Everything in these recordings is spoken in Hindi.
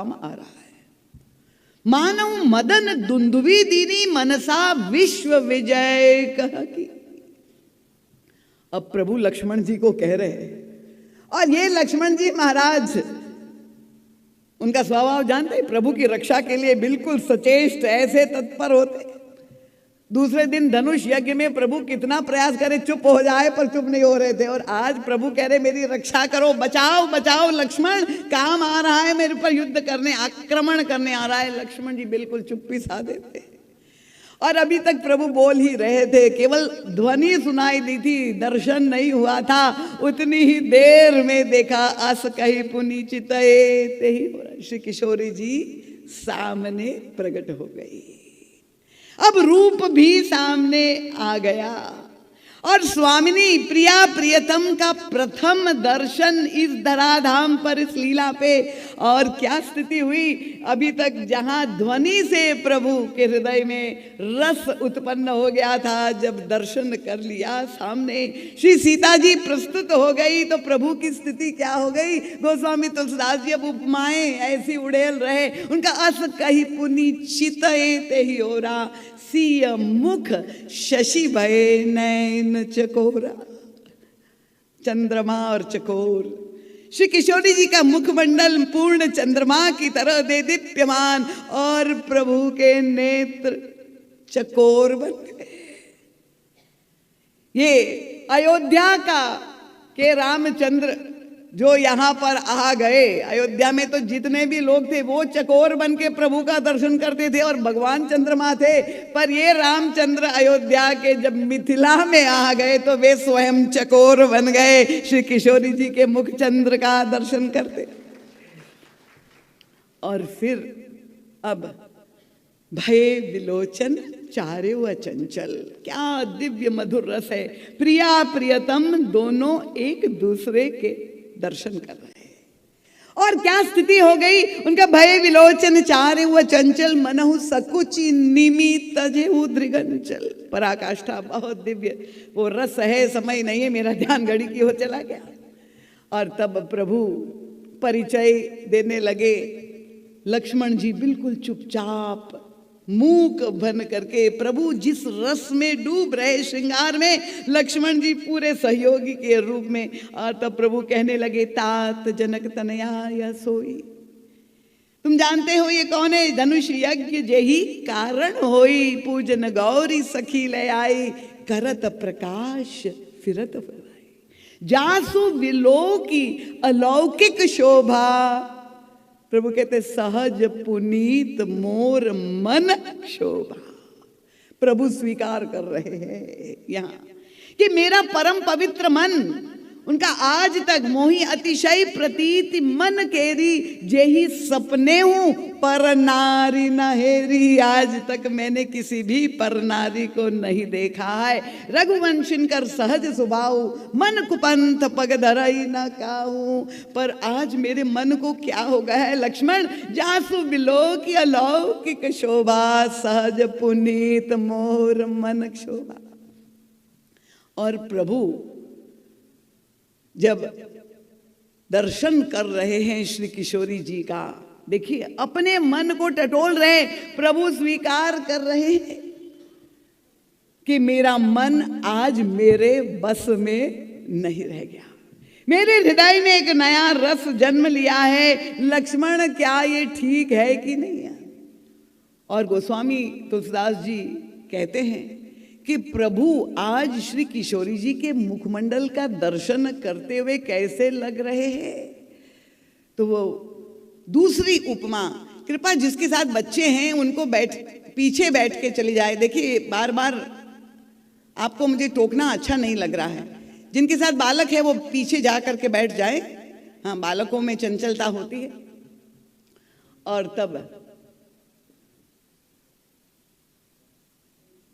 काम आ रहा है। मानव मदन दुंदुभी दीनी मनसा विश्व विजय कह की। अब प्रभु लक्ष्मण जी को कह रहे हैं, और ये लक्ष्मण जी महाराज उनका स्वभाव जानते हैं, प्रभु की रक्षा के लिए बिल्कुल सचेष्ट ऐसे तत्पर होते। दूसरे दिन धनुष यज्ञ में प्रभु कितना प्रयास करे चुप हो जाए, पर चुप नहीं हो रहे थे। और आज प्रभु कह रहे मेरी रक्षा करो, बचाओ बचाओ लक्ष्मण, काम आ रहा है मेरे पर, युद्ध करने आक्रमण करने आ रहा है। लक्ष्मण जी बिल्कुल चुप्पी साधे थे। और अभी तक प्रभु बोल ही रहे थे, केवल ध्वनि सुनाई दी थी, दर्शन नहीं हुआ था। उतनी ही देर में देखा अस कही पुनि चितये ते ही हो रहा। श्री किशोरी जी सामने प्रकट हो गई। अब रूप भी सामने आ गया और स्वामिनी प्रिया प्रियतम का प्रथम दर्शन इस धराधाम पर, इस लीला पे। और क्या स्थिति हुई, अभी तक जहां ध्वनि से प्रभु के हृदय में रस उत्पन्न हो गया था, जब दर्शन कर लिया सामने श्री सीता जी प्रस्तुत हो गई, तो प्रभु की स्थिति क्या हो गई। गोस्वामी तुलसीदास जी अब उपमाएं ऐसी उड़ेल रहे, उनका अस कही पुनि चितये ते ही हो रहा। सिय मुख शशि भय नैन चकोरा। चंद्रमा और चकोर, श्री किशोरी जी का मुखमंडल पूर्ण चंद्रमा की तरह दे दीप्यमान, और प्रभु के नेत्र चकोर बन गए। ये अयोध्या के रामचंद्र जो यहाँ पर आ गए, अयोध्या में तो जितने भी लोग थे वो चकोर बन के प्रभु का दर्शन करते थे और भगवान चंद्रमा थे। पर ये रामचंद्र अयोध्या के जब मिथिला में आ गए तो वे स्वयं चकोर बन गए, श्री किशोरी जी के मुख चंद्र का दर्शन करते। और फिर अब भय विलोचन चारे व चंचल, क्या दिव्य मधुर रस है। प्रिया प्रियतम दोनों एक दूसरे के दर्शन कर रहे हैं। और क्या स्थिति हो गई, उनका भय विलोचन चारे व चंचल, मनहु सकुचि निमित तजेहु दृगंचल। पराकाष्ठा, बहुत दिव्य वो रस है। समय नहीं है, मेरा ध्यान घड़ी की ओर चला गया। और तब प्रभु परिचय देने लगे। लक्ष्मण जी बिल्कुल चुपचाप मूक बन करके, प्रभु जिस रस में डूब रहे श्रृंगार में, लक्ष्मण जी पूरे सहयोगी के रूप में। और तब प्रभु कहने लगे, तात जनक तनया या सोई। तुम जानते हो ये कौन है, धनुष यज्ञ जेहि कारण होई, पूजन गौरी सखी ले आई, करत प्रकाश फिरत फराई, जासु विलोकी अलौकिक शोभा। प्रभु कहते सहज पुनीत मोर मन शोभा। प्रभु स्वीकार कर रहे हैं यहाँ कि मेरा परम पवित्र मन, उनका आज तक मोहि अतिशय प्रतीति मन केरी, जेहि सपने हूं पर नारी नहेरी। आज तक मैंने किसी भी पर नारी को नहीं देखा है। रघुवंशन कर सहज स्वभाव, मन कुपंथ पग धरई न काहू। पर आज मेरे मन को क्या हो गया है लक्ष्मण, जासु विलोकी अलौकिक शोभा, सहज पुनीत मोर मन शोभा। और प्रभु जब दर्शन कर रहे हैं श्री किशोरी जी का, देखिए अपने मन को टटोल रहे, प्रभु स्वीकार कर रहे हैं कि मेरा मन आज मेरे बस में नहीं रह गया, मेरे हृदय में एक नया रस जन्म लिया है। लक्ष्मण क्या ये ठीक है कि नहीं है। और गोस्वामी तुलसीदास जी कहते हैं कि प्रभु आज श्री किशोरी जी के मुखमंडल का दर्शन करते हुए कैसे लग रहे हैं। तो वो दूसरी उपमा, कृपा जिसके साथ बच्चे हैं उनको पीछे बैठ के चली जाए। देखिए बार बार आपको मुझे टोकना अच्छा नहीं लग रहा है। जिनके साथ बालक है वो पीछे जा करके बैठ जाए। हाँ, बालकों में चंचलता होती है। और तब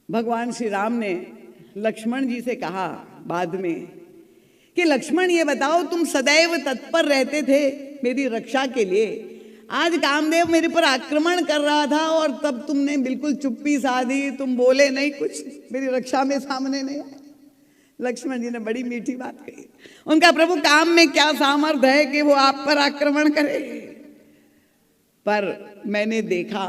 भगवान श्री राम ने लक्ष्मण जी से कहा बाद में कि लक्ष्मण ये बताओ, तुम सदैव तत्पर रहते थे मेरी रक्षा के लिए, आज कामदेव मेरे पर आक्रमण कर रहा था और तब तुमने बिल्कुल चुप्पी साधी, तुम बोले नहीं, कुछ मेरी रक्षा में सामने नहीं आए। लक्ष्मण जी ने बड़ी मीठी बात कही। उनका प्रभु काम में क्या सामर्थ्य है कि वो आप पर आक्रमण करे। पर मैंने देखा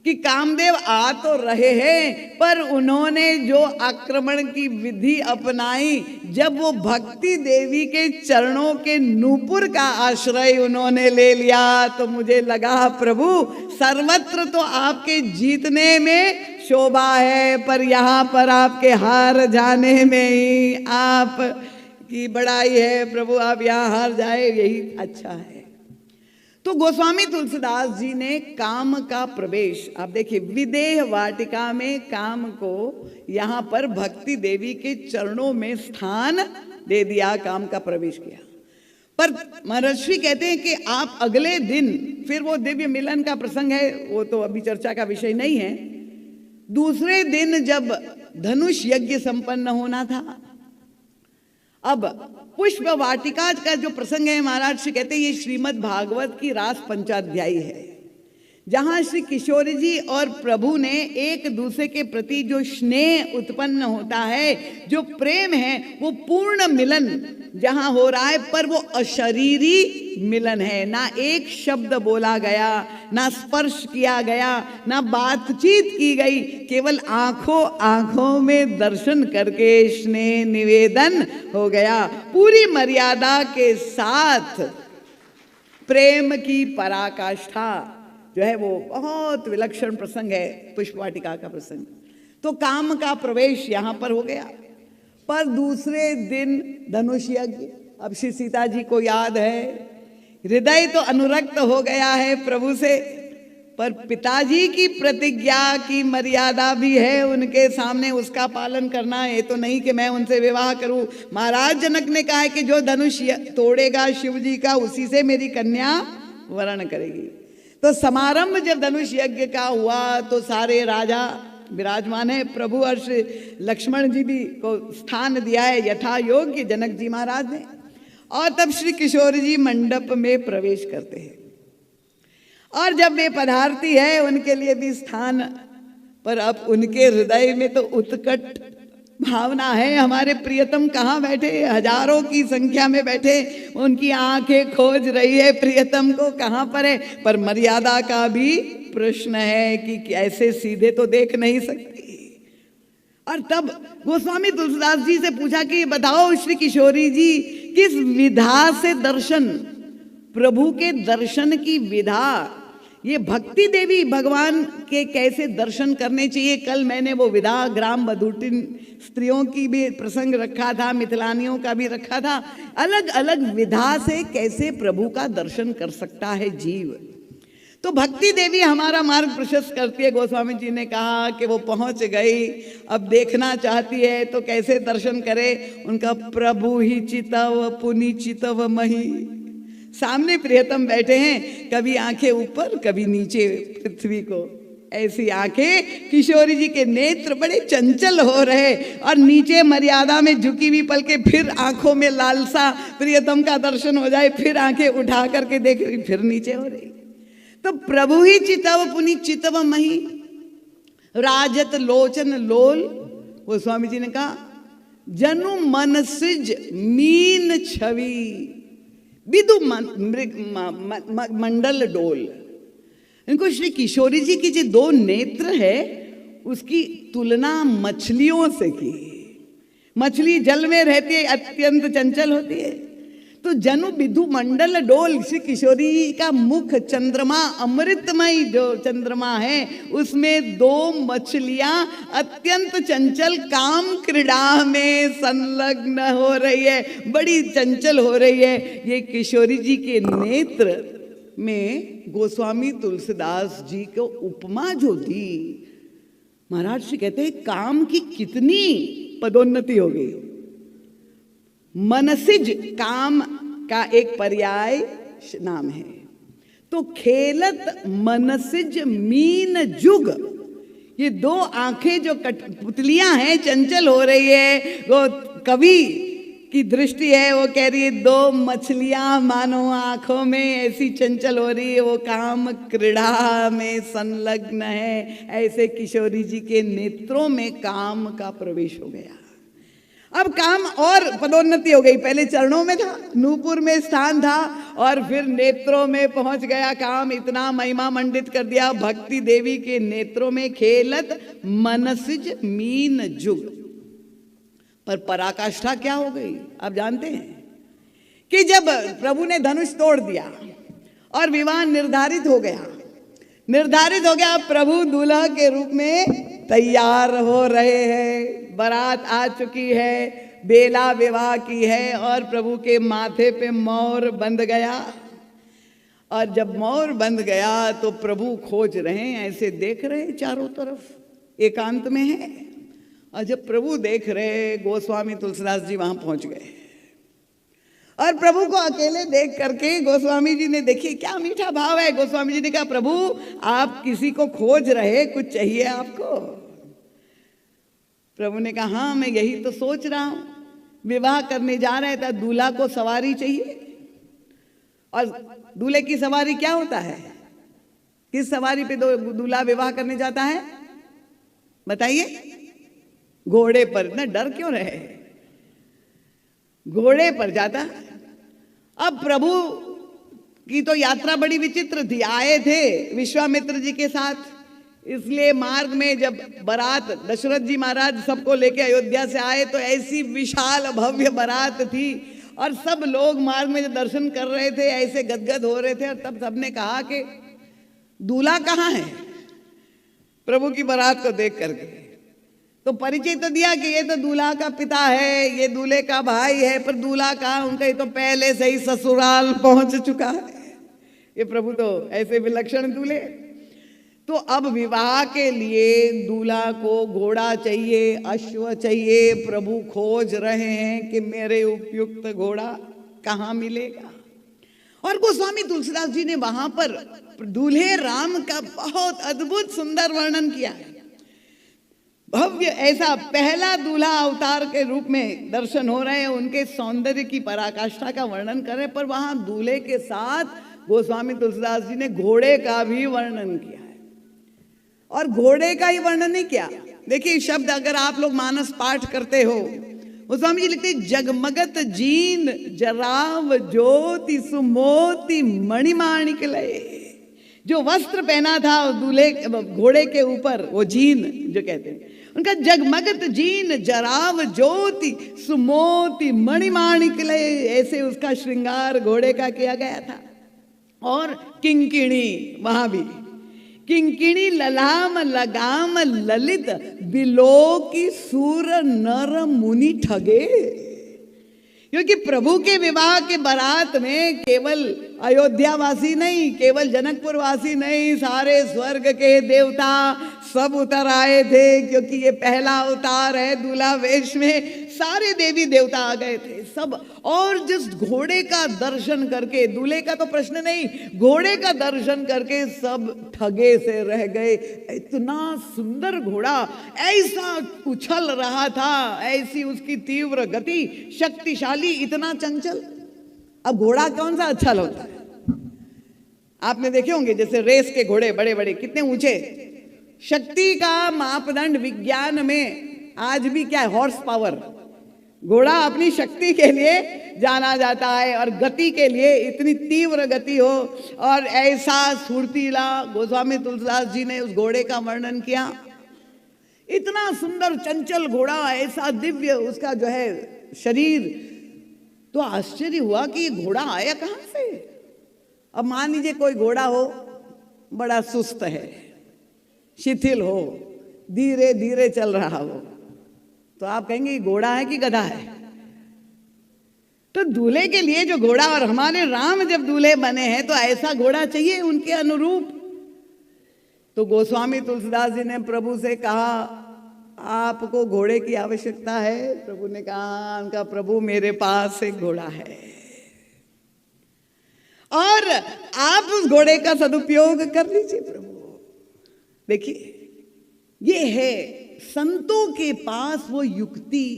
कि कामदेव आ तो रहे हैं, पर उन्होंने जो आक्रमण की विधि अपनाई, जब वो भक्ति देवी के चरणों के नूपुर का आश्रय उन्होंने ले लिया, तो मुझे लगा प्रभु सर्वत्र तो आपके जीतने में शोभा है, पर यहाँ पर आपके हार जाने में ही आप की बड़ाई है। प्रभु आप यहाँ हार जाए यही अच्छा है। तो गोस्वामी तुलसीदास जी ने काम का प्रवेश, आप देखिए विदेह वाटिका में काम को यहाँ पर भक्ति देवी के चरणों में स्थान दे दिया, काम का प्रवेश किया। पर महर्षि कहते हैं कि आप अगले दिन, फिर वो दिव्य मिलन का प्रसंग है, वो तो अभी चर्चा का विषय नहीं है। दूसरे दिन जब धनुष यज्ञ संपन्न होना था, अब पुष्प वाटिका का जो प्रसंग है, महाराज श्री कहते हैं ये श्रीमद् भागवत की रास पंचाध्यायी है, जहां श्री किशोरी जी और प्रभु ने एक दूसरे के प्रति जो स्नेह उत्पन्न होता है, जो प्रेम है, वो पूर्ण मिलन जहां हो रहा है, पर वो अशरीरी मिलन है। ना एक शब्द बोला गया, ना स्पर्श किया गया, ना बातचीत की गई, केवल आंखों आंखों में दर्शन करके स्नेह निवेदन हो गया। पूरी मर्यादा के साथ प्रेम की पराकाष्ठा जो है, वो बहुत विलक्षण प्रसंग है, पुष्पवाटिका का प्रसंग। तो काम का प्रवेश यहाँ पर हो गया। पर दूसरे दिन धनुष यज्ञ, अब श्री सीता जी को याद है, हृदय तो अनुरक्त हो गया है प्रभु से, पर पिताजी की प्रतिज्ञा की मर्यादा भी है उनके सामने, उसका पालन करना। ये तो नहीं कि मैं उनसे विवाह करूं। महाराज जनक ने कहा है कि जो धनुष तोड़ेगा शिव जी का, उसी से मेरी कन्या वरण करेगी। तो समारंभ जब धनुष यज्ञ का हुआ, तो सारे राजा विराजमान है, प्रभु और श्री लक्ष्मण जी भी को स्थान दिया है यथा योग्य जनक जी महाराज ने। और तब श्री किशोरी जी मंडप में प्रवेश करते हैं, और जब वे पधारती है उनके लिए भी स्थान, पर अब उनके हृदय में तो उत्कट भावना है, हमारे प्रियतम कहाँ बैठे, हजारों की संख्या में बैठे, उनकी आंखें खोज रही है प्रियतम को कहाँ पर है। पर मर्यादा का भी प्रश्न है कि ऐसे सीधे तो देख नहीं सकती। और तब गोस्वामी तुलसीदास जी से पूछा कि बताओ श्री किशोरी जी, किस विधा से दर्शन, प्रभु के दर्शन की विधा, ये भक्ति देवी भगवान के कैसे दर्शन करने चाहिए। कल मैंने वो विधा ग्राम बधूटिन स्त्रियों की भी प्रसंग रखा था, मिथिलानियों का भी रखा था। अलग अलग विधा से कैसे प्रभु का दर्शन कर सकता है जीव। तो भक्ति देवी हमारा मार्ग प्रशस्त करती है। गोस्वामी जी ने कहा कि वो पहुंच गई, अब देखना चाहती है तो कैसे दर्शन करे। उनका प्रभु ही चितव पुनि चितव मही, सामने प्रियतम बैठे हैं, कभी आंखें ऊपर कभी नीचे पृथ्वी को, ऐसी आंखें। किशोरी जी के नेत्र बड़े चंचल हो रहे, और नीचे मर्यादा में झुकी हुई पलकें, फिर आंखों में लालसा प्रियतम का दर्शन हो जाए, फिर आंखें उठा करके देख रही, फिर नीचे हो रही। तो प्रभु ही चितव पुनि चितव मही, राजत लोचन लोल। वो स्वामी जी ने कहा जनु मनसिज मीन छवि विदु मंडल डोल। इनको श्री किशोरी जी की जो दो नेत्र है, उसकी तुलना मछलियों से की। मछली जल में रहती है, अत्यंत चंचल होती है, तो जनु विदु मंडल डोल। श्री किशोरी जी का मुख चंद्रमा, अमृतमय जो चंद्रमा है, उसमें दो मछलियां अत्यंत चंचल काम क्रीड़ा में संलग्न हो रही है, बड़ी चंचल हो रही है। ये किशोरी जी के नेत्र में गोस्वामी तुलसीदास जी को उपमा जो दी, महाराज जी कहते हैं काम की कितनी पदोन्नति हो गई। मनसिज काम का एक पर्याय नाम है, तो खेलत मनसिज मीन जुग, ये दो आंखें जो पुतलियां हैं चंचल हो रही है। वो कवि की दृष्टि है, वो कह रही है दो मछलियां मानो आंखों में ऐसी चंचल हो रही है, वो काम क्रीड़ा में संलग्न है। ऐसे किशोरी जी के नेत्रों में काम का प्रवेश हो गया। अब काम और पदोन्नति हो गई, पहले चरणों में था, नूपुर में स्थान था, और फिर नेत्रों में पहुंच गया काम, इतना महिमा मंडित कर दिया। भक्ति देवी के नेत्रों में खेलत मनसिज मीन जुग। पर पराकाष्ठा क्या हो गई आप जानते हैं कि जब प्रभु ने धनुष तोड़ दिया और विवाह निर्धारित हो गया, प्रभु दूल्हा के रूप में तैयार हो रहे हैं, बारात आ चुकी है, बेला विवाह की है, और प्रभु के माथे पे मोर बंध गया। और जब मोर बंध गया तो प्रभु खोज रहे हैं, ऐसे देख रहे हैं चारों तरफ, एकांत में है। और जब प्रभु देख रहे, गोस्वामी तुलसीदास जी वहां पहुंच गए, और प्रभु को अकेले देख करके गोस्वामी जी ने, देखिए क्या मीठा भाव है, गोस्वामी जी ने कहा प्रभु आप किसी को खोज रहे, कुछ चाहिए आपको? प्रभु ने कहा हाँ मैं यही तो सोच रहा हूं, विवाह करने जा रहे थे, दूल्हा को सवारी चाहिए। और दूल्हे की सवारी क्या होता है? किस सवारी पे दूल्हा विवाह करने जाता है बताइए? घोड़े पर। ना डर क्यों रहे, घोड़े पर जाता। अब प्रभु की तो यात्रा बड़ी विचित्र थी, आए थे विश्वामित्र जी के साथ, इसलिए मार्ग में जब बारात, दशरथ जी महाराज सबको लेके अयोध्या से आए तो ऐसी विशाल भव्य बारात थी, और सब लोग मार्ग में जो दर्शन कर रहे थे ऐसे गदगद हो रहे थे। और तब सबने कहा कि दूल्हा कहाँ है, प्रभु की बारात को देख करके। तो परिचय तो दिया कि ये तो दूल्हा का पिता है, ये दूल्हे का भाई है, पर दूल्हा कहाँ, उनका ये तो पहले से ही ससुराल पहुंच चुका है। ये प्रभु तो ऐसे विलक्षण दूल्हे। तो अब विवाह के लिए दूल्हा को घोड़ा चाहिए, अश्व चाहिए। प्रभु खोज रहे हैं कि मेरे उपयुक्त घोड़ा कहाँ मिलेगा। और गोस्वामी तुलसीदास जी ने वहां पर दूल्हे राम का बहुत अद्भुत सुंदर वर्णन किया है। भव्य ऐसा पहला दूल्हा अवतार के रूप में दर्शन हो रहे हैं, उनके सौंदर्य की पराकाष्ठा का वर्णन कर रहे हैं, पर वहां दूल्हे के साथ गोस्वामी तुलसीदास जी ने घोड़े का भी वर्णन किया है। और घोड़े का ही वर्णन नहीं किया, देखिए शब्द अगर आप लोग मानस पाठ करते हो, गोस्वामी जी लिखते जगमगत जीन जराव ज्योति सुमोति मणिमाणिक लय। जो वस्त्र पहना था दूल्हे घोड़े के ऊपर, वो जीन जो कहते हैं, उनका जगमगत जीन जराव ज्योति सुमोति मणिमाणिक लय, ऐसे उसका श्रृंगार घोड़े का किया गया था। और किंकिणी, वहां भी किंकिणी ललाम लगाम ललित बिलो की सूर नर मुनि ठगे। क्योंकि प्रभु के विवाह के बारात में केवल अयोध्यावासी नहीं, केवल जनकपुर वासी नहीं, सारे स्वर्ग के देवता सब उतर आए थे, क्योंकि ये पहला अवतार है दूल्हा वेश में। सारे देवी देवता आ गए थे सब। और जिस घोड़े का दर्शन करके, दूल्हे का तो प्रश्न नहीं, घोड़े का दर्शन करके सब ठगे से रह गए। इतना सुंदर घोड़ा, ऐसा उछल रहा था, ऐसी उसकी तीव्र गति, शक्तिशाली, इतना चंचल। अब घोड़ा कौन सा अच्छा होता है? आपने देखे होंगे जैसे रेस के घोड़े बड़े बड़े, कितने ऊंचे। शक्ति का मापदंड विज्ञान में आज भी क्या है? Horse power. घोड़ा अपनी शक्ति के लिए जाना जाता है, और गति के लिए इतनी तीव्र गति हो, और ऐसा फुर्तीला। गोस्वामी तुलसीदास जी ने उस घोड़े का वर्णन किया, इतना सुंदर चंचल घोड़ा, ऐसा दिव्य उसका जो है शरीर। तो आश्चर्य हुआ कि ये घोड़ा आया कहां से। अब मान लीजिए कोई घोड़ा हो, बड़ा सुस्त है, शिथिल हो, धीरे धीरे चल रहा हो, तो आप कहेंगे घोड़ा है कि गधा है? तो दूल्हे के लिए जो घोड़ा, और हमारे राम जब दूल्हे बने हैं तो ऐसा घोड़ा चाहिए उनके अनुरूप। तो गोस्वामी तुलसीदास जी ने प्रभु से कहा आपको घोड़े की आवश्यकता है? प्रभु ने कहा, उनका प्रभु मेरे पास एक घोड़ा है, और आप उस घोड़े का सदुपयोग कर लीजिए। प्रभु देखिए, ये है संतों के पास वो युक्ति,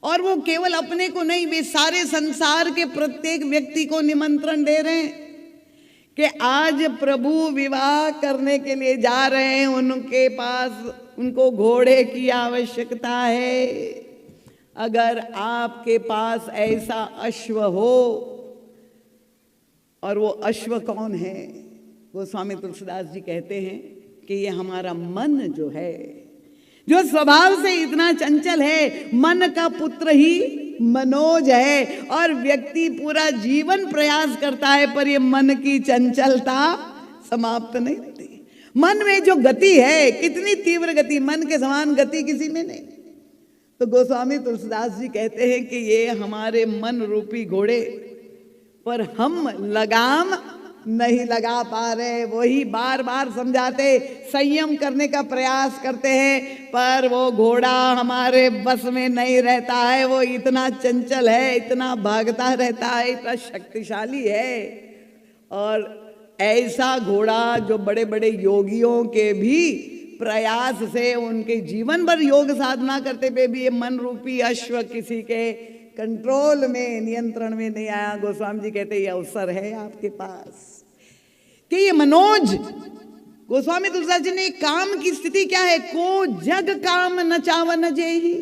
और वो केवल अपने को नहीं, वे सारे संसार के प्रत्येक व्यक्ति को निमंत्रण दे रहे हैं कि आज प्रभु विवाह करने के लिए जा रहे हैं, उनके पास, उनको घोड़े की आवश्यकता है। अगर आपके पास ऐसा अश्व हो, और वो अश्व कौन है? वो स्वामी तुलसीदास जी कहते हैं कि ये हमारा मन जो है, जो स्वभाव से इतना चंचल है, मन का पुत्र ही मनोज है। और व्यक्ति पूरा जीवन प्रयास करता है पर ये मन की चंचलता समाप्त नहीं होती। मन में जो गति है, कितनी तीव्र गति, मन के समान गति किसी में नहीं। तो गोस्वामी तुलसीदास जी कहते हैं कि ये हमारे मन रूपी घोड़े पर हम लगाम नहीं लगा पा रहे। वही बार बार समझाते, संयम करने का प्रयास करते हैं पर वो घोड़ा हमारे बस में नहीं रहता है। वो इतना चंचल है, इतना भागता रहता है, इतना शक्तिशाली है। और ऐसा घोड़ा जो बड़े बड़े योगियों के भी प्रयास से, उनके जीवन भर योग साधना करते हुए भी ये मन रूपी अश्व किसी के कंट्रोल में, नियंत्रण में नहीं आया। गोस्वामी जी कहते ये अवसर है आपके पास कि ये मनोज, गोस्वामी तुलसीदास जी ने, काम की स्थिति क्या है? को जग काम नचावन जेही।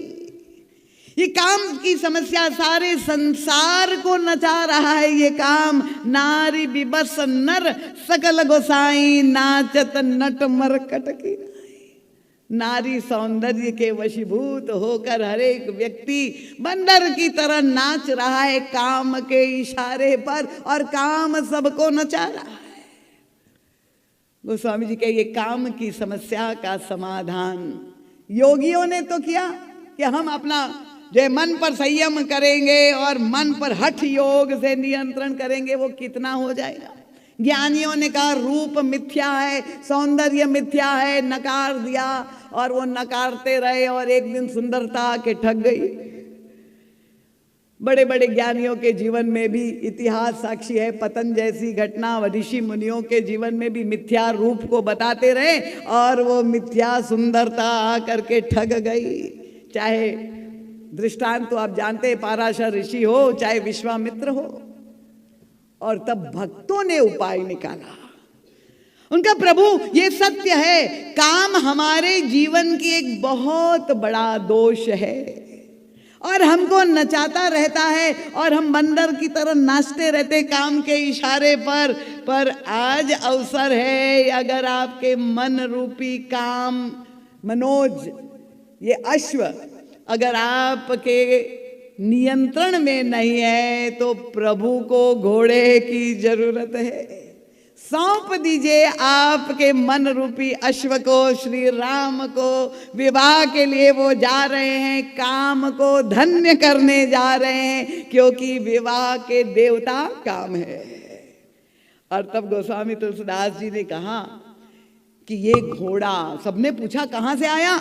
ये काम की समस्या सारे संसार को नचा रहा है। ये काम नारी विबस नर सकल गोसाई नाचत नट मरकट की। नारी सौंदर्य के वशीभूत होकर हर एक व्यक्ति बंदर की तरह नाच रहा है काम के इशारे पर, और काम सबको नचा रहा है। गोस्वामी जी के ये काम की समस्या का समाधान योगियों ने तो किया कि हम अपना जो मन पर संयम करेंगे और मन पर हठ योग से नियंत्रण करेंगे, वो कितना हो जाएगा। ज्ञानियों ने कहा रूप मिथ्या है, सौंदर्य मिथ्या है, नकार दिया, और वो नकारते रहे और एक दिन सुंदरता के ठग गई। बड़े बड़े ज्ञानियों के जीवन में भी इतिहास साक्षी है। पतन जैसी घटना ऋषि मुनियों के जीवन में भी मिथ्या रूप को बताते रहे और वो मिथ्या सुंदरता आकर के ठग गई। चाहे दृष्टांत तो आप जानते हैं, पाराशर ऋषि हो चाहे विश्वामित्र हो। और तब भक्तों ने उपाय निकाला, उनका प्रभु ये सत्य है, काम हमारे जीवन की एक बहुत बड़ा दोष है और हमको नचाता रहता है और हम बंदर की तरह नाचते रहते काम के इशारे पर आज अवसर है, अगर आपके मन रूपी काम मनोज, ये अश्व अगर आपके नियंत्रण में नहीं है तो प्रभु को घोड़े की जरूरत है। सौंप दीजिए आपके मन रूपी अश्व को श्री राम को। विवाह के लिए वो जा रहे हैं, काम को धन्य करने जा रहे हैं, क्योंकि विवाह के देवता काम है। और तब गोस्वामी तुलसीदास जी ने कहा कि ये घोड़ा, सबने पूछा कहाँ से आया?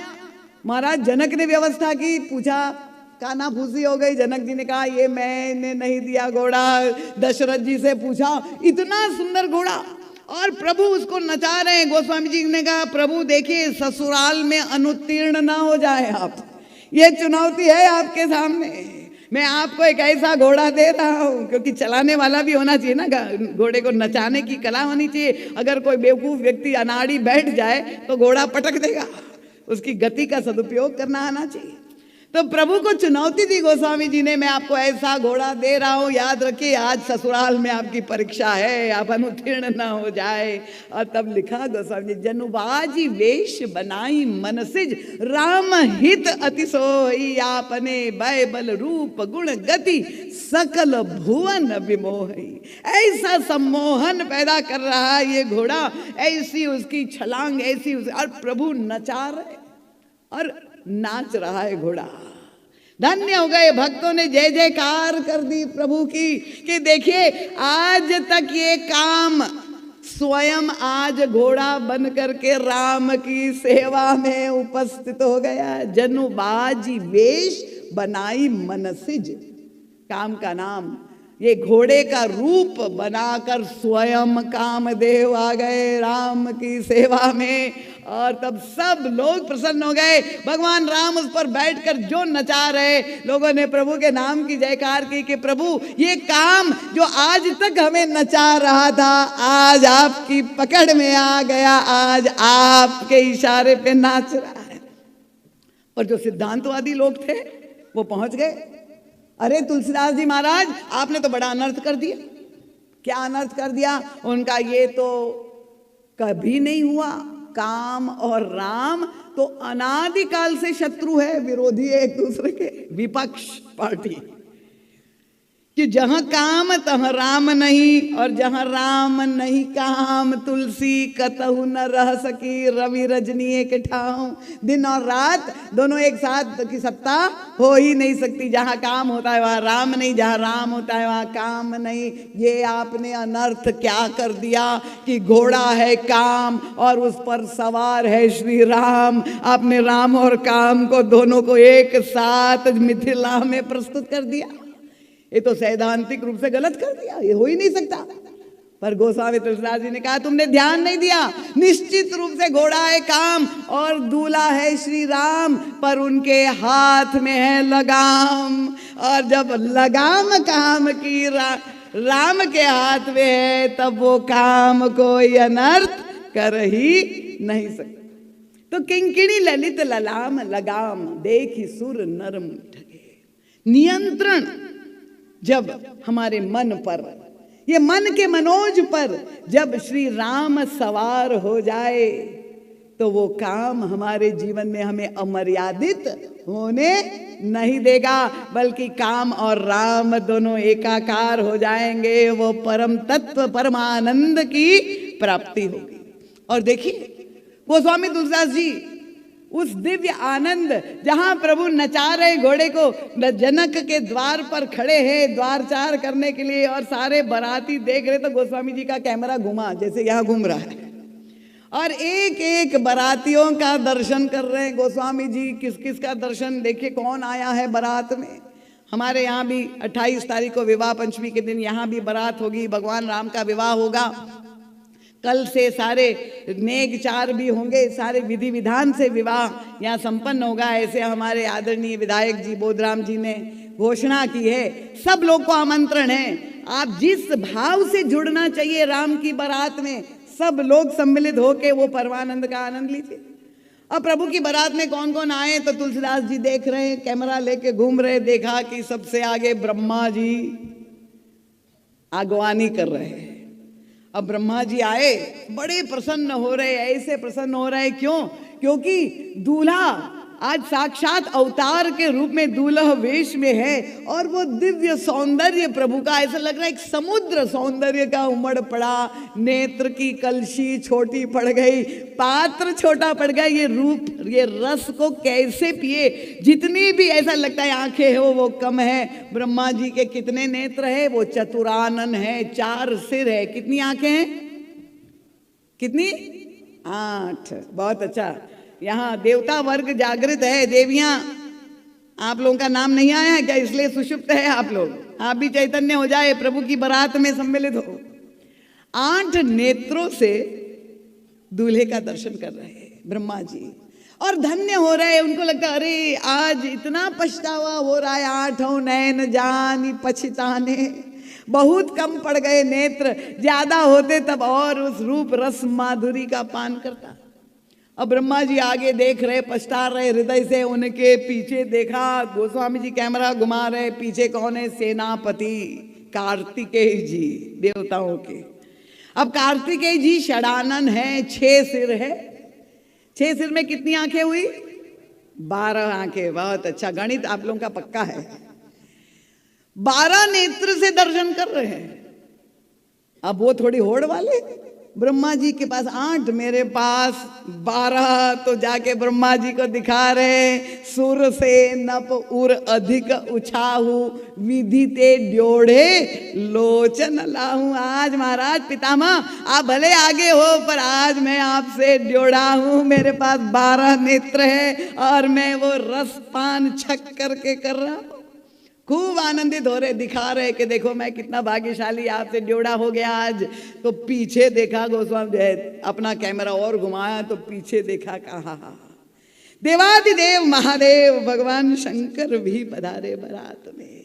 महाराज जनक ने व्यवस्था की, पूछा काना फूसी हो गई। जनक जी ने कहा ये मैंने नहीं दिया घोड़ा। दशरथ जी से पूछा, इतना सुंदर घोड़ा, और प्रभु उसको नचा रहे हैं। गोस्वामी जी ने कहा प्रभु देखिए ससुराल में अनुत्तीर्ण ना हो जाए आप, ये चुनौती है आपके सामने। मैं आपको एक ऐसा घोड़ा दे रहा हूँ, क्योंकि चलाने वाला भी होना चाहिए ना, घोड़े को नचाने की कला होनी चाहिए। अगर कोई बेवकूफ व्यक्ति अनाड़ी बैठ जाए तो घोड़ा पटक देगा, उसकी गति का सदुपयोग करना आना चाहिए। तो प्रभु को चुनौती दी गोस्वामी जी ने, मैं आपको ऐसा घोड़ा दे रहा हूं, याद रखिए आज ससुराल में आपकी परीक्षा है, आप अनुत्तीर्ण न हो जाए। और तब लिखा गोस्वामी जी, जनुबाजी वेश बनाई मनसिज राम हित अति सोई, आपने भय बल रूप गुण गति सकल भुवन विमोही। ऐसा सम्मोहन पैदा कर रहा है ये घोड़ा, ऐसी उसकी छलांग, ऐसी और प्रभु नचा रहे और नाच रहा है घोड़ा। धन्य हो गए भक्तों ने जय जयकार कर दी प्रभु की कि देखिए आज तक ये काम स्वयं आज घोड़ा बन करके राम की सेवा में उपस्थित हो गया। जनुबाजी वेश बनाई मनसिज, काम का नाम, ये घोड़े का रूप बनाकर स्वयं कामदेव आ गए राम की सेवा में। और तब सब लोग प्रसन्न हो गए। भगवान राम उस पर बैठकर जो नचा रहे, लोगों ने प्रभु के नाम की जयकार की कि प्रभु ये काम जो आज तक हमें नचा रहा था आज आपकी पकड़ में आ गया, आज आपके इशारे पे नाच रहा है। और जो सिद्धांतवादी लोग थे वो पहुंच गए। अरे तुलसीदास जी महाराज, आपने तो बड़ा अनर्थ कर दिया। क्या अनर्थ कर दिया? उनका ये तो कभी नहीं हुआ। काम और राम तो अनादिकाल से शत्रु है, विरोधी है एक दूसरे के, विपक्ष पार्टी। कि जहां काम तहां राम नहीं, और जहां राम नहीं काम, तुलसी कतहु न रह सकी, रवि रजनी एक ठाव। दिन और रात दोनों एक साथ की सत्ता हो ही नहीं सकती। जहां काम होता है वहां राम नहीं, जहां राम होता है वहां काम नहीं। ये आपने अनर्थ क्या कर दिया कि घोड़ा है काम और उस पर सवार है श्री राम। आपने राम और काम को दोनों को एक साथ मिथिला में प्रस्तुत कर दिया। ये तो सैद्धांतिक रूप से गलत कर दिया, ये हो ही नहीं सकता। पर गोस्वामी तुलसीदास जी ने कहा तुमने ध्यान नहीं दिया। निश्चित रूप से घोड़ा है काम और दूल्हा है श्री राम, पर उनके हाथ में है लगाम। और जब लगाम काम की राम के हाथ में है, तब वो काम कोई अनर्थ कर ही नहीं सकता। तो किंकिणी ललित ललाम लगाम, देखी सुर नरम ठगे। नियंत्रण जब हमारे मन पर, ये मन के मनोज पर जब श्री राम सवार हो जाए, तो वो काम हमारे जीवन में हमें अमर्यादित होने नहीं देगा, बल्कि काम और राम दोनों एकाकार हो जाएंगे। वो परम तत्व परमानंद की प्राप्ति होगी। और देखिए गोस्वामी तुलसीदास जी उस दिव्य आनंद, जहां प्रभु नचा रहे घोड़े को, जनक के द्वार पर खड़े हैं द्वारचार करने के लिए, और सारे बाराती देख रहे, तो गोस्वामी जी का कैमरा घुमा जैसे यहाँ घूम रहा है, और एक एक बारातियों का दर्शन कर रहे हैं गोस्वामी जी। किस किस का दर्शन? देखिए कौन आया है बारात में। हमारे यहाँ भी 28 तारीख को विवाह पंचमी के दिन यहाँ भी बारात होगी, भगवान राम का विवाह होगा। कल से सारे नेक चार भी होंगे, सारे विधि विधान से विवाह यहाँ संपन्न होगा। ऐसे हमारे आदरणीय विधायक जी बोधराम जी ने घोषणा की है। सब लोग को आमंत्रण है। आप जिस भाव से जुड़ना चाहिए राम की बारात में, सब लोग सम्मिलित होके वो परमानंद का आनंद लीजिए। अब प्रभु की बारात में कौन कौन आए, तो तुलसीदास जी देख रहे हैं, कैमरा लेके घूम रहे। देखा कि सबसे आगे ब्रह्मा जी आगवानी कर रहे हैं। अब ब्रह्मा जी आए, बड़े प्रसन्न हो रहे, ऐसे प्रसन्न हो रहे क्यों? क्योंकि दूल्हा आज साक्षात अवतार के रूप में दूल्हा वेश में है, और वो दिव्य सौंदर्य प्रभु का ऐसा लग रहा है एक समुद्र सौंदर्य का उमड़ पड़ा। नेत्र की कलशी छोटी पड़ गई, पात्र छोटा पड़ गया। ये रूप, ये रस को कैसे पिए? जितनी भी ऐसा लगता है आंखें हो वो कम है। ब्रह्मा जी के कितने नेत्र है? वो चतुरानन है, 4 सिर है। कितनी आंखें हैं? कितनी? 8। बहुत अच्छा। यहाँ देवता वर्ग जागृत है। देवियां, आप लोगों का नाम नहीं आया है क्या? इसलिए सुषुप्त है आप लोग। आप भी चैतन्य हो जाए, प्रभु की बारात में सम्मिलित हो। 8 नेत्रों से दूल्हे का दर्शन कर रहे हैं ब्रह्मा जी, और धन्य हो रहे हैं। उनको लगता है अरे आज इतना पछतावा हो रहा है, 8 नैन जानी पछताने। बहुत कम पड़ गए नेत्र, ज्यादा होते तब और उस रूप रस माधुरी का पान करता। अब ब्रह्मा जी आगे देख रहे, पछता रहे हृदय से। उनके पीछे देखा, गोस्वामी जी कैमरा घुमा रहे, पीछे कौन है? सेनापति कार्तिकेय जी, देवताओं के। अब कार्तिकेय जी षडानन है, 6 सिर है। 6 सिर में कितनी आंखें हुई? 12 आंखें। बहुत अच्छा, गणित आप लोगों का पक्का है। 12 नेत्र से दर्शन कर रहे हैं। अब वो थोड़ी होड़ वाले, ब्रह्मा जी के पास 8, मेरे पास 12। तो जाके ब्रह्मा जी को दिखा रहे, सुर से नप उर अधिक उछाहू, विधि ते ड्योढ़े लोचन लाहू। आज महाराज पितामह आप भले आगे हो, पर आज मैं आपसे ड्योढ़ा हूँ। मेरे पास 12 नेत्र है और मैं वो रसपान छक करके कर रहा हूँ। खूब आनंदित हो रहे, दिखा रहे कि देखो मैं कितना भाग्यशाली, आपसे ड्योढ़ा हो गया आज। तो पीछे देखा गोस्वामी, अपना कैमरा और घुमाया तो पीछे देखा, कहा देवादिदेव महादेव भगवान शंकर भी पधारे बारात में।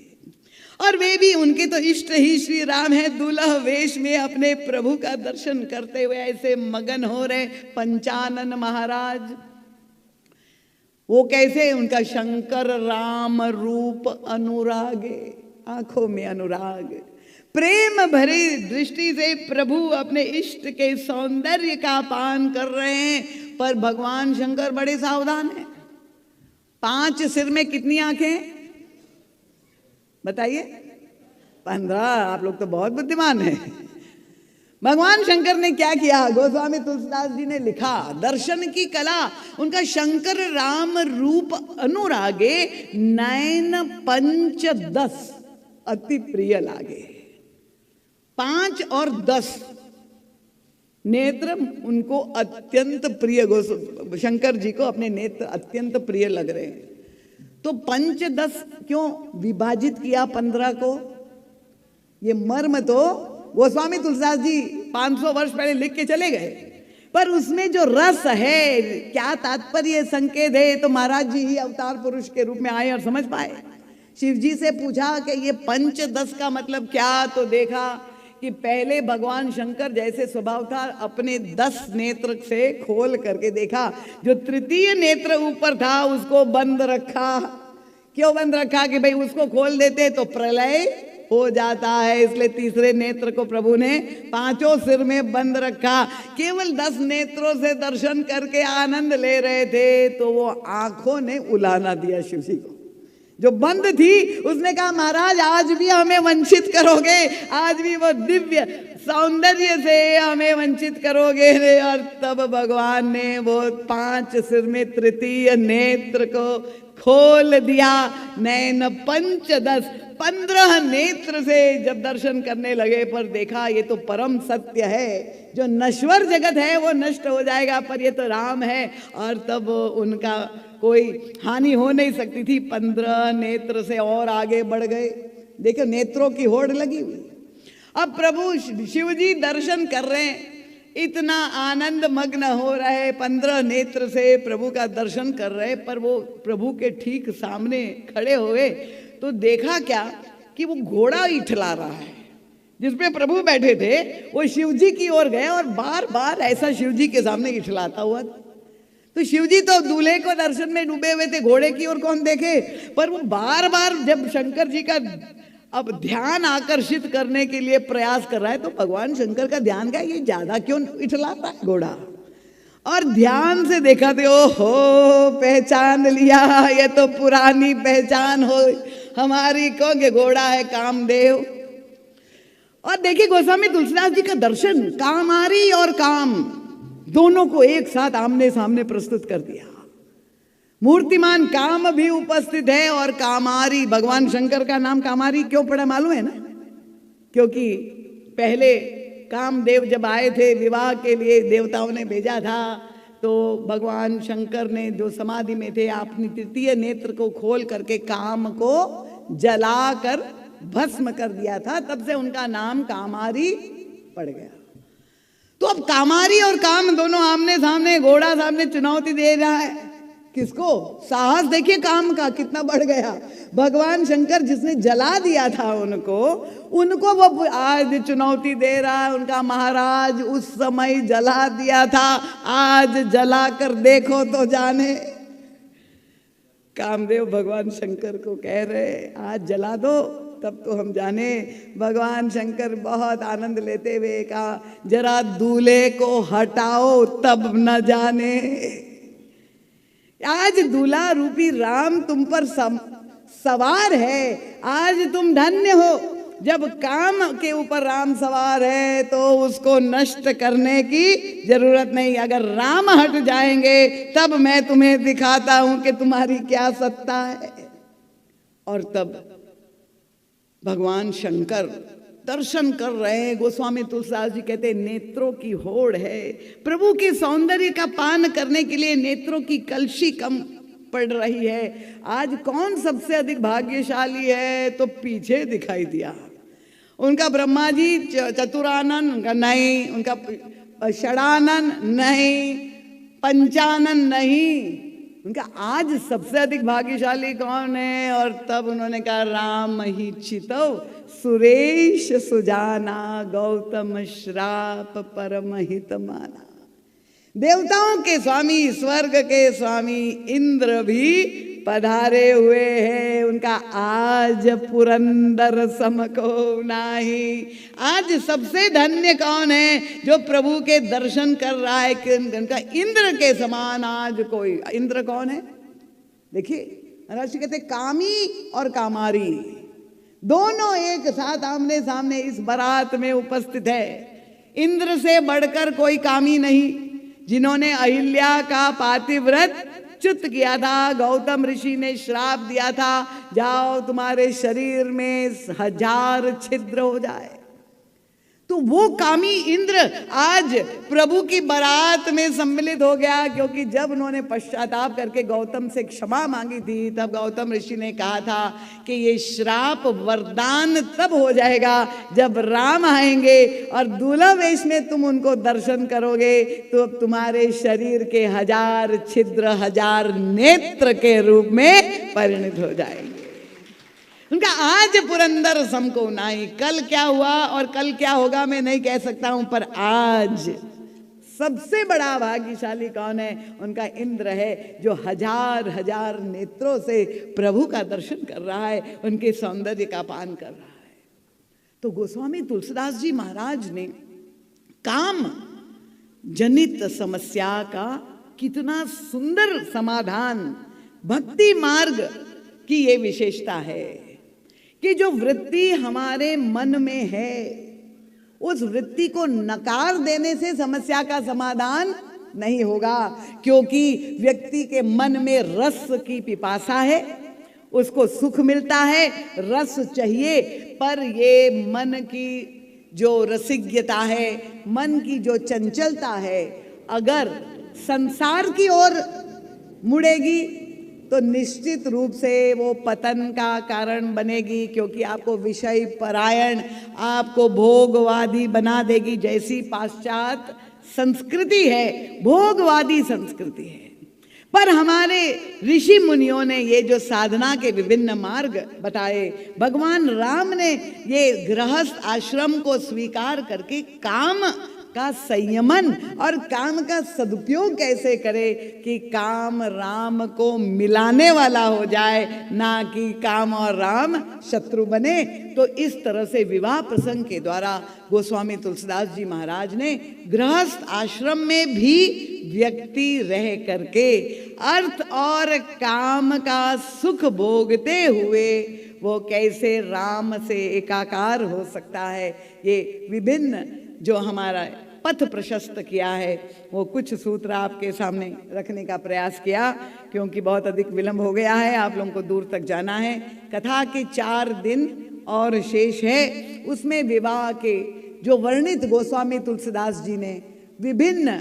और वे भी, उनके तो इष्ट ही श्री राम है, दूल्हा वेश में अपने प्रभु का दर्शन करते हुए ऐसे मगन हो रहे। पंचानन महाराज वो कैसे? उनका शंकर राम रूप अनुरागे, आंखों में अनुराग, प्रेम भरी दृष्टि से प्रभु अपने इष्ट के सौंदर्य का पान कर रहे हैं। पर भगवान शंकर बड़े सावधान हैं। 5 सिर में कितनी आंखें बताइए? 15। आप लोग तो बहुत बुद्धिमान हैं। भगवान शंकर ने क्या किया? गोस्वामी तुलसीदास जी ने लिखा, दर्शन की कला उनका शंकर राम रूप अनुरागे, नयन पंच 10 अति प्रिय लागे। 5 और 10 नेत्र उनको अत्यंत प्रिय, शंकर जी को अपने नेत्र अत्यंत प्रिय लग रहे हैं। तो 5 10 क्यों विभाजित किया 15 को? ये मर्म तो गोस्वामी तुलसीदास जी 500 वर्ष पहले लिख के चले गए, पर उसमें जो रस है, क्या तात्पर्य संकेत है, तो महाराज जी ही अवतार पुरुष के रूप में आए और समझ पाए। शिव जी से पूछा कि ये 5 10 का मतलब क्या? तो देखा कि पहले भगवान शंकर जैसे स्वभाव था, अपने 10 नेत्र से खोल करके देखा, जो तृतीय नेत्र ऊपर था उसको बंद रखा। क्यों बंद रखा? कि भाई उसको खोल देते तो प्रलय हो जाता है, इसलिए तीसरे नेत्र को प्रभु ने 5 सिर में बंद रखा। केवल 10 नेत्रों से दर्शन करके आनंद ले रहे थे, तो वो आंखों ने उलाना दिया शिव जी को। जो बंद थी उसने कहा, महाराज आज भी हमें वंचित करोगे, आज भी वो दिव्य सौंदर्य से हमें वंचित करोगे। और तब भगवान ने वो 5 सिर में तृतीय नेत्र को खोल दिया। नयन पंच 10 15 नेत्र से जब दर्शन करने लगे, पर देखा ये तो परम सत्य है, जो नश्वर जगत है वो नष्ट हो जाएगा, पर ये तो राम है। और तब उनका कोई हानि हो नहीं सकती थी। 15 नेत्र से और आगे बढ़ गए। देखो नेत्रों की होड़ लगी हुई। अब प्रभु शिव जी दर्शन कर रहे हैं, इतना आनंद मग्न हो रहे, 15 नेत्र से प्रभु का दर्शन कर रहे, पर वो प्रभु के ठीक सामने खड़े हुए तो देखा क्या कि वो घोड़ा इठला रहा है। जिसपे प्रभु बैठे थे वो शिव जी की ओर गए और बार बार ऐसा शिव जी के सामने इठलाता हुआ। तो शिव जी तो दूल्हे को दर्शन में डूबे हुए थे, घोड़े की ओर कौन देखे? पर वो बार बार जब शंकर जी का अब ध्यान आकर्षित करने के लिए प्रयास कर रहा है, तो भगवान शंकर का ध्यान क्या, ये ज्यादा क्यों इठला रहा है घोड़ा? और ध्यान से देखा तो ओहो, पहचान लिया, ये तो पुरानी पहचान हो हमारी, कौन के घोड़ा है कामदेव। और देखिए गोस्वामी तुलसीदास जी का दर्शन, कामारी और काम दोनों को एक साथ आमने सामने प्रस्तुत कर दिया। मूर्तिमान काम भी उपस्थित है और कामारी, भगवान शंकर का नाम कामारी क्यों पड़ा मालूम है ना? क्योंकि पहले कामदेव जब आए थे विवाह के लिए, देवताओं ने भेजा था, तो भगवान शंकर ने जो समाधि में थे अपनी तृतीय नेत्र को खोल करके काम को जलाकर भस्म कर दिया था, तब से उनका नाम कामारी पड़ गया। तो अब कामारी और काम दोनों आमने सामने, घोड़ा सामने चुनौती दे रहा है। किसको? साहस देखिए काम का कितना बढ़ गया। भगवान शंकर जिसने जला दिया था उनको वो आज चुनौती दे रहा है। उनका महाराज उस समय जला दिया था, आज जला कर देखो तो जाने। कामदेव भगवान शंकर को कह रहे आज जला दो तब तो हम जाने। भगवान शंकर बहुत आनंद लेते हुए कहा जरा दूल्हे को हटाओ तब न जाने। आज दूल्हा रूपी राम तुम पर सवार है, आज तुम धन्य हो। जब काम के ऊपर राम सवार है तो उसको नष्ट करने की जरूरत नहीं। अगर राम हट जाएंगे तब मैं तुम्हें दिखाता हूं कि तुम्हारी क्या सत्ता है। और तब भगवान शंकर दर्शन कर रहे हैं। गोस्वामी तुलसीदास जी कहते हैं नेत्रों की होड़ है। प्रभु के सौंदर्य का पान करने के लिए नेत्रों की कलशी कम पड़ रही है। आज कौन सबसे अधिक भाग्यशाली है? तो पीछे दिखाई दिया उनका ब्रह्मा जी चतुरानन, उनका नहीं, उनका षडानन नहीं, पंचानन नहीं, उनका आज सबसे अधिक भाग्यशाली कौन है? और तब उन्होंने कहा राम ही चितव सुरेश सुजाना, गौतम श्राप परम हित माना। देवताओं के स्वामी, स्वर्ग के स्वामी इंद्र भी पधारे हुए हैं। उनका आज पुरंदर समको नाही। आज सबसे धन्य कौन है? जो प्रभु के दर्शन कर रहा है। उनका इंद्र के समान आज कोई। इंद्र कौन है? देखिए महाराज जी कहते कामी और कामारी दोनों एक साथ आमने सामने इस बारात में उपस्थित है। इंद्र से बढ़कर कोई कामी नहीं, जिन्होंने अहिल्या का पातिव्रत च्युत किया था। गौतम ऋषि ने श्राप दिया था, जाओ तुम्हारे शरीर में 1000 छिद्र हो जाए। तो वो कामी इंद्र आज प्रभु की बारात में सम्मिलित हो गया, क्योंकि जब उन्होंने पश्चाताप करके गौतम से क्षमा मांगी थी, तब गौतम ऋषि ने कहा था कि ये श्राप वरदान तब हो जाएगा जब राम आएंगे और दूल्हा वेश में तुम उनको दर्शन करोगे, तो अब तुम्हारे शरीर के 1000 छिद्र 1000 नेत्र के रूप में परिणत हो जाएंगे। उनका आज पुरंदर समको नाही। कल क्या हुआ और कल क्या होगा मैं नहीं कह सकता हूं, पर आज सबसे बड़ा भाग्यशाली कौन है? उनका इंद्र है, जो 1000 नेत्रों से प्रभु का दर्शन कर रहा है, उनके सौंदर्य का पान कर रहा है। तो गोस्वामी तुलसीदास जी महाराज ने काम जनित समस्या का कितना सुंदर समाधान, भक्ति मार्ग की ये विशेषता है कि जो वृत्ति हमारे मन में है, उस वृत्ति को नकार देने से समस्या का समाधान नहीं होगा। क्योंकि व्यक्ति के मन में रस की पिपासा है, उसको सुख मिलता है, रस चाहिए, पर ये मन की जो रसिज्ञता है, मन की जो चंचलता है, अगर संसार की ओर मुड़ेगी तो निश्चित रूप से वो पतन का कारण बनेगी। क्योंकि आपको विषय परायण, आपको भोगवादी बना देगी। जैसी पाश्चात्य संस्कृति है, भोगवादी संस्कृति है। पर हमारे ऋषि मुनियों ने ये जो साधना के विभिन्न मार्ग बताए, भगवान राम ने ये गृहस्थ आश्रम को स्वीकार करके काम का संयमन और काम का सदुपयोग कैसे करे कि काम राम को मिलाने वाला हो जाए, ना कि काम और राम शत्रु बने। तो इस तरह से विवाह प्रसंग के द्वारा गोस्वामी तुलसीदास जी महाराज ने गृहस्थ आश्रम में भी व्यक्ति रह करके अर्थ और काम का सुख भोगते हुए वो कैसे राम से एकाकार हो सकता है, ये विभिन्न जो हमारा पथ प्रशस्त किया है, वो कुछ सूत्र आपके सामने रखने का प्रयास किया। क्योंकि बहुत अधिक विलंब हो गया है, आप लोगों को दूर तक जाना है। कथा के 4 दिन और शेष है, उसमें विवाह के जो वर्णित गोस्वामी तुलसीदास जी ने विभिन्न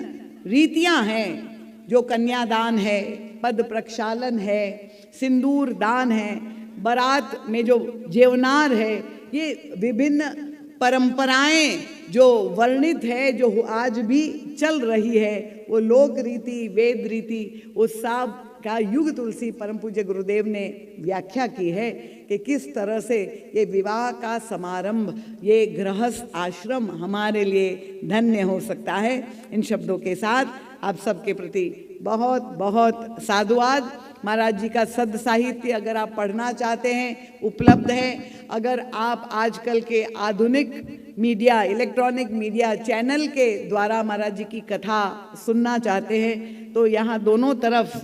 रीतियां हैं, जो कन्यादान है, पद प्रक्षालन है, सिंदूर दान है, बारात में जो जेवनार है, ये विभिन्न परंपराएं जो वर्णित है, जो आज भी चल रही है, वो लोक रीति, वेद रीति, उस सब का युग तुलसी परम पूज्य गुरुदेव ने व्याख्या की है कि किस तरह से ये विवाह का समारंभ, ये गृहस्थ आश्रम हमारे लिए धन्य हो सकता है। इन शब्दों के साथ आप सबके प्रति बहुत बहुत साधुवाद। महाराज जी का सद साहित्य अगर आप पढ़ना चाहते हैं उपलब्ध है। अगर आप आजकल के आधुनिक मीडिया, इलेक्ट्रॉनिक मीडिया चैनल के द्वारा महाराज जी की कथा सुनना चाहते हैं तो यहाँ दोनों तरफ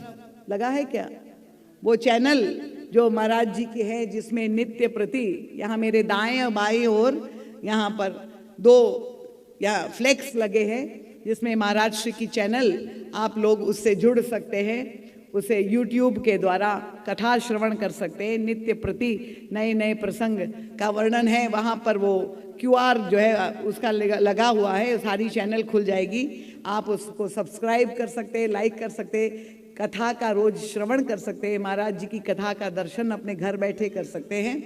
लगा है क्या वो चैनल जो महाराज जी के हैं, जिसमें नित्य प्रति यहाँ मेरे दाएं और बाएं ओर यहाँ पर 2 यहाँ फ्लेक्स लगे हैं, जिसमें महाराज श्री की चैनल आप लोग उससे जुड़ सकते हैं, उसे YouTube के द्वारा कथा श्रवण कर सकते हैं। नित्य प्रति नए नए प्रसंग का वर्णन है, वहाँ पर वो QR जो है उसका लगा हुआ है, सारी चैनल खुल जाएगी। आप उसको सब्सक्राइब कर सकते हैं, लाइक कर सकते हैं, कथा का रोज श्रवण कर सकते हैं, महाराज जी की कथा का दर्शन अपने घर बैठे कर सकते हैं।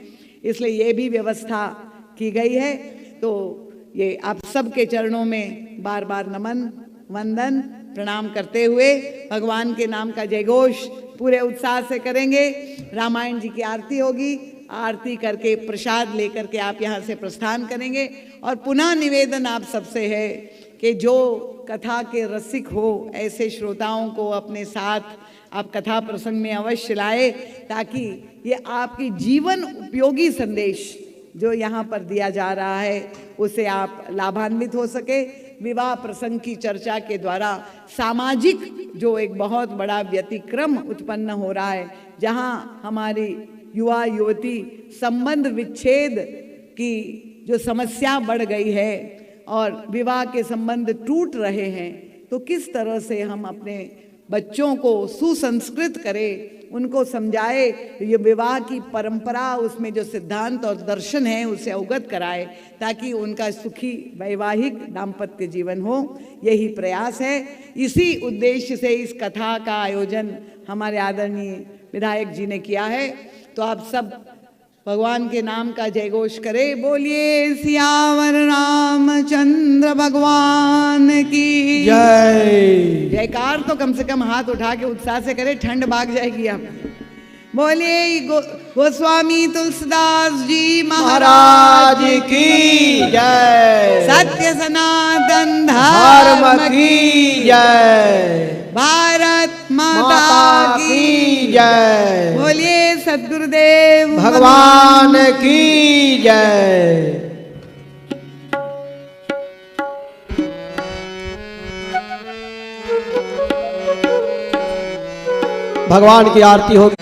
इसलिए ये भी व्यवस्था की गई है। तो ये आप सबके चरणों में बार बार नमन वंदन प्रणाम करते हुए भगवान के नाम का जयघोष पूरे उत्साह से करेंगे। रामायण जी की आरती होगी, आरती करके प्रसाद लेकर के आप यहाँ से प्रस्थान करेंगे। और पुनः निवेदन आप सबसे है कि जो कथा के रसिक हो ऐसे श्रोताओं को अपने साथ आप कथा प्रसंग में अवश्य लाए, ताकि ये आपकी जीवन उपयोगी संदेश जो यहाँ पर दिया जा रहा है उसे आप लाभान्वित हो सके। विवाह प्रसंग की चर्चा के द्वारा सामाजिक जो एक बहुत बड़ा व्यतिक्रम उत्पन्न हो रहा है, जहाँ हमारी युवा युवती संबंध विच्छेद की जो समस्या बढ़ गई है और विवाह के संबंध टूट रहे हैं, तो किस तरह से हम अपने बच्चों को सुसंस्कृत करें, उनको समझाए, ये विवाह की परंपरा उसमें जो सिद्धांत और दर्शन है उसे अवगत कराए, ताकि उनका सुखी वैवाहिक दाम्पत्य जीवन हो। यही प्रयास है। इसी उद्देश्य से इस कथा का आयोजन हमारे आदरणीय विधायक जी ने किया है। तो आप सब भगवान के नाम का जयघोष करें। बोलिए सियावर रामचंद्र भगवान की जय। जयकार तो कम से कम हाथ उठा के उत्साह से करें, ठंड भाग जाएगी आप। बोलिए गोस्वामी तुलसीदास जी महाराज की जय। सत्य सनातन धर्म की जय। भारत माता की जय। बोलिए सद्गुरुदेव भगवान की जय। भगवान की आरती होगी।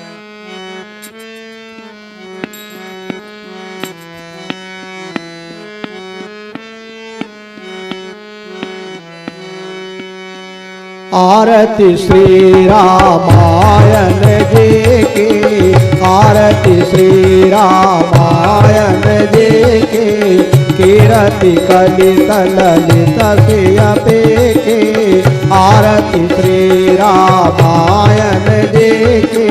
आरती श्री रामायण जी की, आरती श्री रामायण जी की, कीरति कलित ललित सियपे की, आरती श्री रामायण जी की।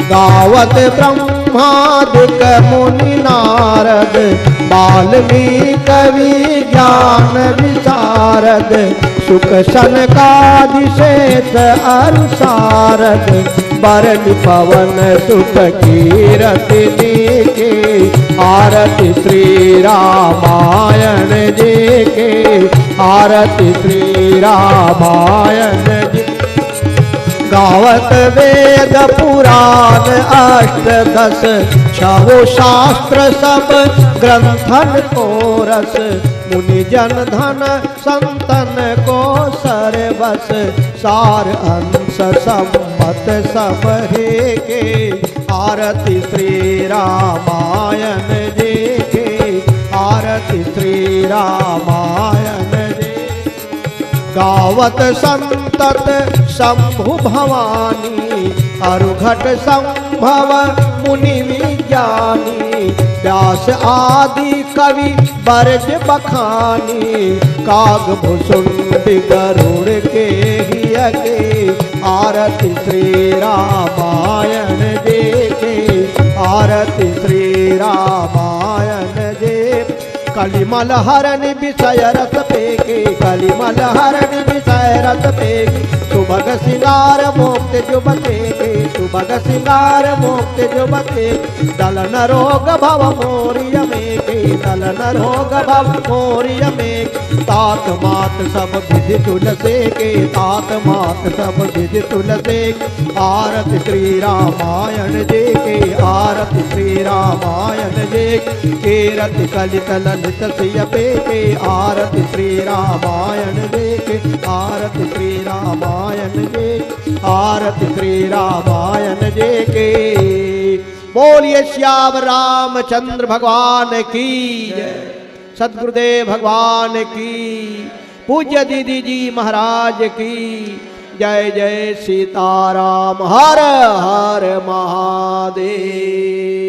गावत ब्रह्मादिक मुनि नारद, वाल्मीकि कवि ज्ञान विशारद, सुख सनकादिशेष अरु सारद, बरन पवन सुत कीरति की, आरती श्री रामायण जी की, आरती श्री रामायण जी। गावत वेद पुराण अष्टदश, छहो शास्त्र सब ग्रंथन को रस, मुनि जन धन संतन को सरवस, सार अंश सम्मत सब हे के, आरती श्री रामायण जी के, आरती श्री रामायण जी। गावत संतत शंभु भवानी, अरुघट संभव मुनि विज्ञानी, व्यास आदि कवि बरज बखानी, काग भुसुंड गरुड़ के हिय के, आरती श्री रामायण जी के, आरती श्री रामायण जी। कलिमल हरण विषय रस पेके, कलिमल हरण विषय रस पेके, सुभग सिंगार मोक्त जुबते के, सुभग सिंगार मोक्त जुबते, दलन रोग भव मोरिय में के, दलन रोग भव मोरिय में, तात मात सब विधि तुलसे के, तात मात सब विधि तुलसे, आरती श्री रामायण जी के, आरती श्री रामायण जी के, रति कलित ललित सियपे के, आरती श्री रामायण जी के, आरती श्री रामायण जी, आरती श्री रामायण जी के। बोलिए श्याम रामचंद्र भगवान की जय। सद्गुरुदेव भगवान की, पूज्य दीदी जी महाराज की जय। जय सीताराम। हर हर महादेव।